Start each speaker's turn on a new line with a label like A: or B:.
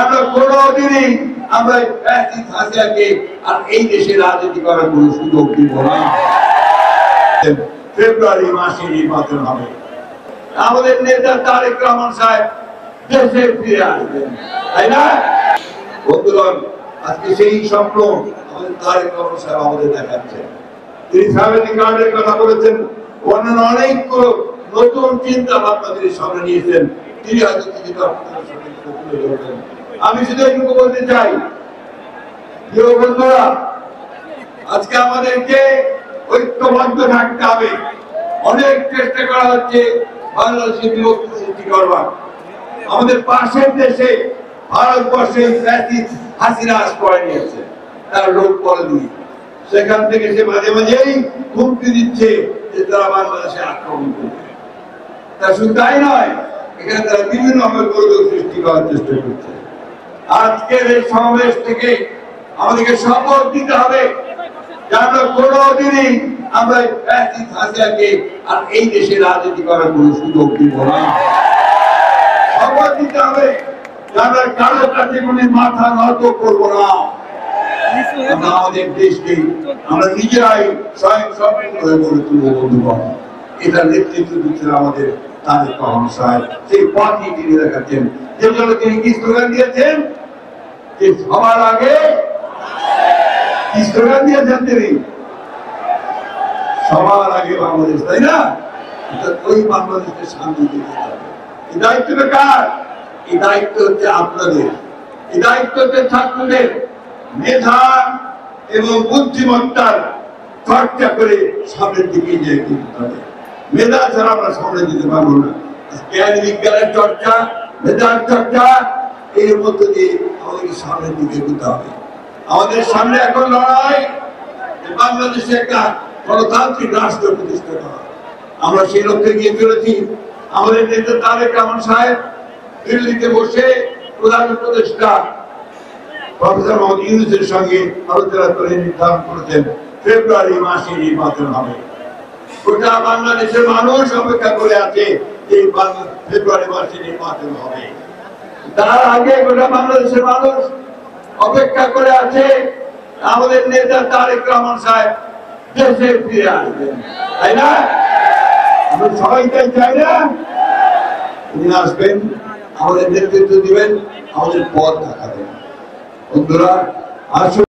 A: আমরা কোনোদিনই আমরা হাসিনাকে আর এই দেশে রাজনীতি করার কোনো সুযোগ দিব না। ফেব্রুয়ারি মাসে নির্বাচন হবে, আমাদের নেতা তারেক রহমান সাহেব দেশে ফিরে আসবেন, তাই না বন্ধুগণ? আজকে সেই স্বপ্ন আমাদের তারেক রহমান সাহেব আমাদের দেখাচ্ছেন। তিনি ফ্যামিলি কার্ডের কথা বলেছেন, অন্যান্য অনেক নতুন চিন্তা ভাবনা তিনি সামনে নিয়েছেন। তিনি হয়তো কিছুটা আমি শুধু এইটুকু বলতে চাই, প্রিয় বন্ধুরা, আজকে আমাদেরকে ঐক্যবদ্ধ থাকতে হবে। অনেক চেষ্টা করা হচ্ছে বাংলাদেশের বিভক্তি সৃষ্টি করবার। আমাদের পাশের দেশে ভারতবর্ষে হাসিনা আশ্রয় নিয়েছে, তার লোক বলে দিয়ে সেখান থেকে সে মাঝে মাঝেই হুমকি দিচ্ছে যে তারা বাংলাদেশে আক্রমণ করবে। তা শুধু তাই নয়, এখানে তারা বিভিন্ন গোলযোগ সৃষ্টি করার চেষ্টা করছে। আজকের এই সমাবেশ থেকে আমাদেরকে শপথ দিতে হবে যে আমরা কোনোদিনই আমরা হাসিনাকে আর এই দেশে রাজনীতি করার কোনো সুযোগ দিব না। শপথ দিতে হবে যে আমরা কারো কাছে কোনো মাথা নত করবো না। আমরা আমাদের দেশকে আমরা নিজেরাই স্বয়ং সম্পূর্ণ হয়ে গড়ে তুলবো বন্ধুগণ। এটা নেতৃত্ব দিচ্ছেন আমাদের তারেক রহমান সাহেব। সেই পথই তিনি দেখাচ্ছেন, যে জন্য তিনি কি স্লোগান দিয়েছেন যে সবার আগে কি স্লোগান দিয়েছেন তিনি, সবার আগে বাংলাদেশ, তাই না? ওই বাংলাদেশকে শান্তি দিতে হবে। এই দায়িত্বটা কার? এই দায়িত্ব হচ্ছে আপনাদের, এই দায়িত্ব হচ্ছে ছাত্রদের। মেধা এবং বুদ্ধিমত্তার চর্চা করে সামনের দিকে এগিয়ে যেতে হবে। মেধা ছাড়া আমরা সামনে যেতে পারবো না। জ্ঞান বিজ্ঞানের চর্চা, মেধার চর্চা, এর মধ্য দিয়ে আমাদেরকে সামনের দিকে এগোতে হবে। আমাদের সামনে এখন লড়াই বাংলাদেশে একটা গণতান্ত্রিক রাষ্ট্র প্রতিষ্ঠা করা। আমরা সেই লক্ষ্যে গিয়ে চলেছি। আমাদের নেতা তারেক রহমান সাহেব দিল্লিতে বসে প্রধান উপদেষ্টা প্রফেসর মোহাম্মদ ইউনূসের সঙ্গে আলোচনা করে নির্ধারণ করেছেন ফেব্রুয়ারি মাসে নির্বাচন হবে। গোটা বাংলাদেশের মানুষ অপেক্ষা করে আছে যে ফেব্রুয়ারি মাসে নির্বাচন হবে। তার আগে গোটা বাংলাদেশের মানুষ অপেক্ষা করে আছে আমাদের নেতা তারেক রহমান সাহেব দেশে ফিরে আসবেন, তাই না? আমরা সবাই তাই চাই না? তিনি আসবেন, আমাদের নেতৃত্ব দিবেন, আমাদের পথ দেখাবেন। বন্ধুরা, আসুন।